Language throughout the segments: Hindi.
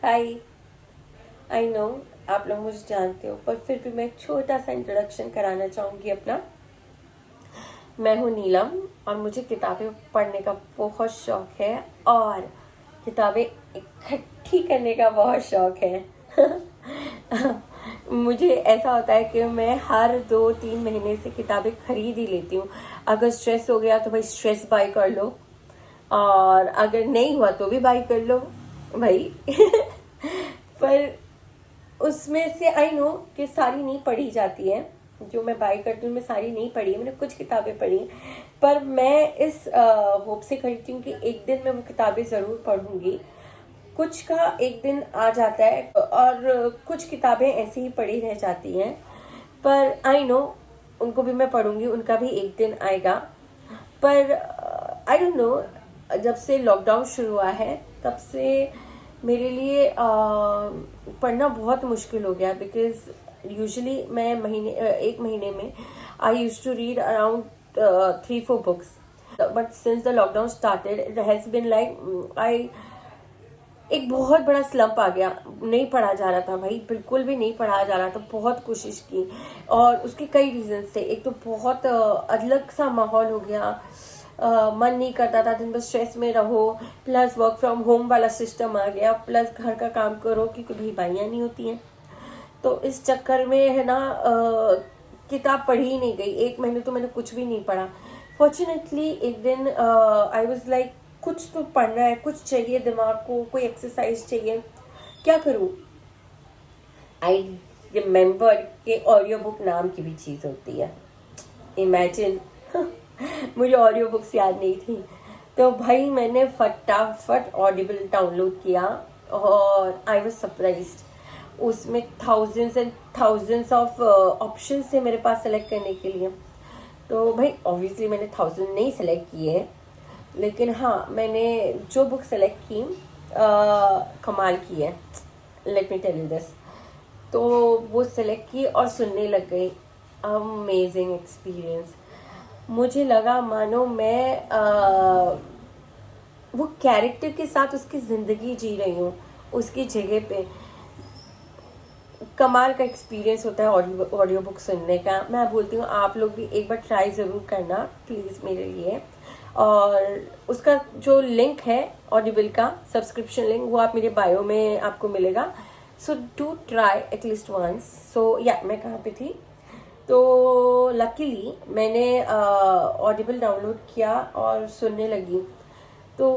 हाय। आई नो आप लोग मुझे जानते हो, पर फिर भी मैं एक छोटा सा इंट्रोडक्शन कराना चाहूँगी अपना। मैं हूँ नीलम और मुझे किताबें पढ़ने का बहुत शौक है और किताबें इकट्ठी करने का बहुत शौक है। मुझे ऐसा होता है कि मैं हर 2-3 महीने से किताबें खरीद ही लेती हूँ। अगर स्ट्रेस हो गया तो भाई स्ट्रेस बाय कर लो, और अगर नहीं हुआ तो भी बाय कर लो भाई। पर उसमें से आई नो कि सारी नहीं पढ़ी जाती है। जो मैं बाय करती हूँ मैं सारी नहीं पढ़ी है, मैंने कुछ किताबें पढ़ी हैं। पर मैं इस होप से खरीदती हूँ कि एक दिन मैं वो किताबें ज़रूर पढ़ूंगी। कुछ का एक दिन आ जाता है और कुछ किताबें ऐसी ही पड़ी रह जाती हैं, पर आई नो उनको भी मैं पढ़ूंगी, उनका भी एक दिन आएगा। पर आई डोंट नो, जब से लॉकडाउन शुरू हुआ है तब से मेरे लिए पढ़ना बहुत मुश्किल हो गया। बिकॉज यूजुअली मैं एक महीने में I used to read around 3-4 books, but since the lockdown started it has been like I एक बहुत बड़ा स्लम्प आ गया। नहीं पढ़ा जा रहा था भाई, बिल्कुल भी नहीं पढ़ा जा रहा था। बहुत कोशिश की और उसके कई रीजन थे। एक तो बहुत अलग सा माहौल हो गया, मन नहीं करता था, दिन भर स्ट्रेस में रहो, प्लस वर्क फ्रॉम होम वाला सिस्टम आ गया, प्लस घर का काम करो क्योंकि भाई बाइयाँ नहीं होती हैं। तो इस चक्कर में है ना, किताब पढ़ी ही नहीं गई। एक महीने तो मैंने कुछ भी नहीं पढ़ा। फॉर्चुनेटली एक दिन आई वाज लाइक कुछ तो पढ़ना है, कुछ चाहिए दिमाग को, कोई एक्सरसाइज चाहिए, क्या करूं। आई रिमेम्बर कि ऑडियो बुक नाम की भी चीज़ होती है। इमेजिन। मुझे ऑडियो बुक्स याद नहीं थी, तो भाई मैंने फटाफट ऑडिबल डाउनलोड किया और आई वाज सरप्राइज्ड। उसमें thousands and thousands of option थे मेरे पास सेलेक्ट करने के लिए। तो भाई ऑब्वियसली मैंने 1000 नहीं सेलेक्ट किए, लेकिन हाँ मैंने जो बुक सेलेक्ट की कमाल की है, let me tell you this. तो वो सेलेक्ट की और सुनने लग गई। Amazing experience. मुझे लगा मानो मैं वो कैरेक्टर के साथ उसकी ज़िंदगी जी रही हूँ, उसकी जगह पे। कमाल का एक्सपीरियंस होता है ऑडियो बुक सुनने का। मैं बोलती हूँ आप लोग भी एक बार ट्राई ज़रूर करना प्लीज़ मेरे लिए। और उसका जो लिंक है ऑडिबल का सब्सक्रिप्शन लिंक, वो आप मेरे बायो में आपको मिलेगा। So do try at least once. So या मैं कहाँ पे थी, तो लकीली मैंने ऑडिबल डाउनलोड किया और सुनने लगी। तो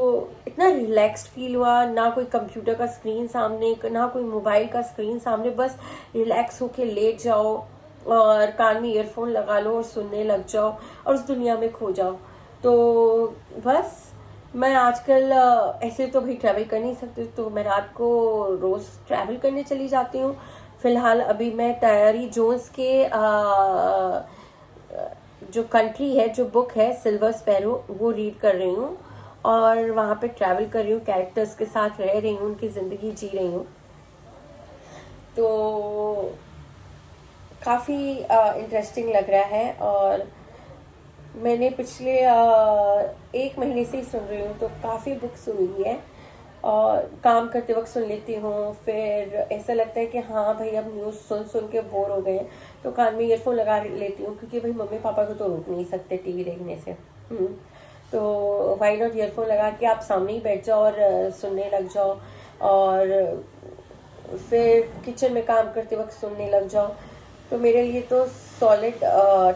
इतना रिलैक्स्ड फील हुआ, ना कोई कंप्यूटर का स्क्रीन सामने, ना कोई मोबाइल का स्क्रीन सामने, बस रिलैक्स होके लेट जाओ और कान में ईयरफोन लगा लो और सुनने लग जाओ और उस दुनिया में खो जाओ। तो बस मैं आजकल ऐसे तो भाई ट्रैवल कर नहीं सकती, तो मैं रात को रोज़ ट्रैवल करने चली जाती हूँ। फिलहाल अभी मैं टायरी जोन्स के जो कंट्री है, जो बुक है सिल्वर स्पैरो, वो रीड कर रही हूँ और वहाँ पे ट्रैवल कर रही हूँ, कैरेक्टर्स के साथ रह रही हूँ, उनकी ज़िंदगी जी रही हूँ। तो काफ़ी इंटरेस्टिंग लग रहा है। और मैंने पिछले 1 महीने से ही सुन रही हूँ, तो काफ़ी बुक्स हुई है और काम करते वक्त सुन लेती हूँ। फिर ऐसा लगता है कि हाँ भाई अब न्यूज़ सुन सुन के बोर हो गए, तो कान में ईयरफोन लगा लेती हूँ, क्योंकि भाई मम्मी पापा को तो रोक नहीं सकते टीवी देखने से। तो वाई नॉट ईयरफोन लगा के आप सामने ही बैठ जाओ और सुनने लग जाओ, और फिर किचन में काम करते वक्त सुनने लग जाओ। तो मेरे लिए तो सॉलिड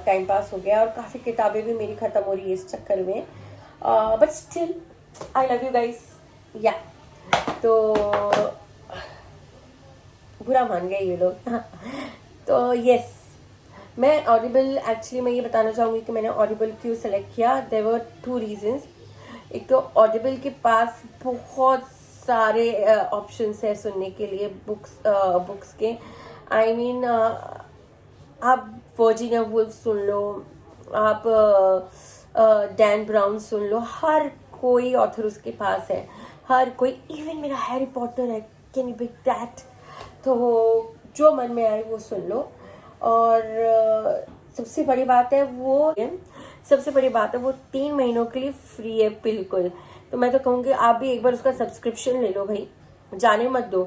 टाइम पास हो गया और काफ़ी किताबें भी मेरी ख़त्म हो रही है इस चक्कर में। But still I love you guys. या तो बुरा मान गए ये लोग। तो यस, मैं ऑडिबल, एक्चुअली मैं ये बताना चाहूँगी कि मैंने ऑडिबल क्यों सेलेक्ट किया। There were 2 reasons. एक तो ऑडिबल के पास बहुत सारे ऑप्शंस है सुनने के लिए बुक्स के। आई मीन आप वर्जीनिया वुल्फ सुन लो, आप डैन ब्राउन सुन लो, हर कोई ऑथर उसके पास है, हर कोई। इवन मेरा हैरी पॉटर है, कैन यू बिग दैट। तो जो मन में आए वो सुन लो। और सबसे बड़ी बात है वो 3 महीनों के लिए फ्री है बिल्कुल। तो मैं तो कहूँगी आप भी एक बार उसका सब्सक्रिप्शन ले लो भाई। जाने मत दो।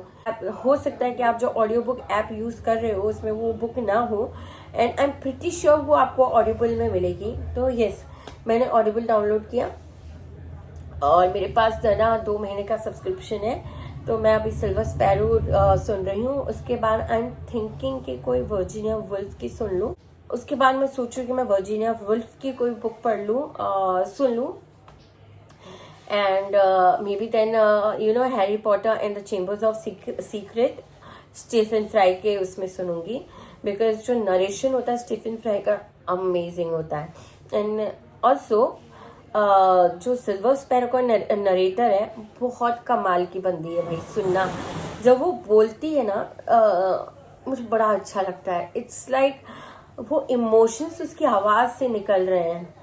हो सकता है कि आप जो ऑडियो बुक ऐप यूज़ कर रहे हो उसमें वो बुक ना हो, and I am pretty sure वो आपको ऑडिबल में मिलेगी। तो यस, मैंने ऑडिबल डाउनलोड किया और मेरे पास ना 2 महीने का सब्सक्रिप्शन है, तो मैं अभी सिल्वर स्पैरो सुन रही हूँ। उसके बाद आई एम थिंकिंग कि कोई वर्जीनिया वुल्फ की सुन लूँ। उसके बाद मैं सोचूं कि मैं वर्जीनिया वुल्फ की कोई बुक पढ़ लूँ, सुन लूँ, and maybe then Harry Potter and the chambers of secret Stephen Fry के उसमें सुनूंगी, बिकॉज जो नरेशन होता है स्टीफन फ्राई का अमेजिंग होता है। एंड ऑल्सो जो सिल्वर स्पैरो का नरेटर है बहुत कमाल की बंदी है भाई, सुनना जब वो बोलती है ना मुझे बड़ा अच्छा लगता है। इट्स लाइक वो इमोशंस उसकी आवाज से निकल रहे हैं,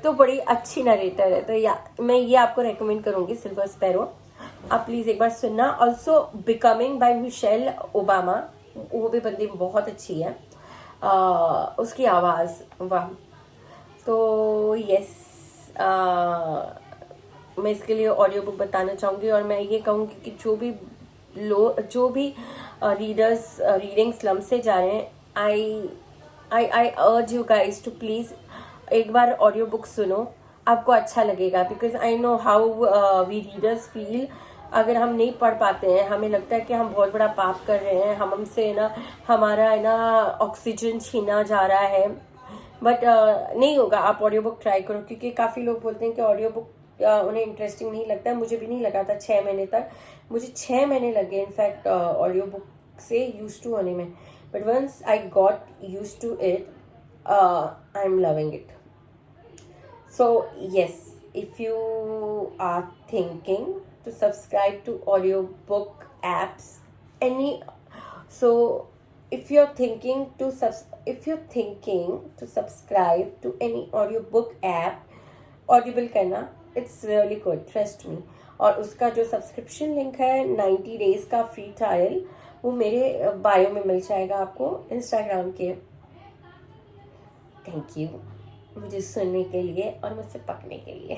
तो बड़ी अच्छी नरेटर है। तो या मैं ये आपको रेकमेंड करूंगी सिल्वर स्पैरो, आप प्लीज एक बार सुनना। Also becoming by Michelle Obama, वो भी बंदी बहुत अच्छी है, उसकी आवाज वाह। तो यस, मैं इसके लिए ऑडियो बुक बताना चाहूंगी, और मैं ये कहूंगी कि जो भी रीडर्स रीडिंग स्लम से जा रहे हैं, आई urge you guys to please एक बार ऑडियो बुक सुनो, आपको अच्छा लगेगा। Because I know how we readers feel. अगर हम नहीं पढ़ पाते हैं, हमें लगता है कि हम बहुत बड़ा पाप कर रहे हैं, हमसे ना हमारा है ना ऑक्सीजन छीना जा रहा है, बट नहीं होगा। आप ऑडियो बुक ट्राई करो, क्योंकि काफ़ी लोग बोलते हैं कि ऑडियो बुक उन्हें इंटरेस्टिंग नहीं लगता है। मुझे भी नहीं लगा था 6 महीने तक, मुझे 6 महीने लगे इनफैक्ट ऑडियो बुक से यूज टू होने में, but once I got used to it, I am loving it. So yes, if you are thinking to subscribe to audiobook apps, so if you're thinking to subscribe to any audiobook app, Audible करना, it's really good, trust me। और उसका जो सब्सक्रिप्शन लिंक है 90 डेज का फ्री ट्रायल, वो मेरे बायो में मिल जाएगा आपको इंस्टाग्राम के। थैंक यू मुझे सुनने के लिए और मुझसे पकने के लिए।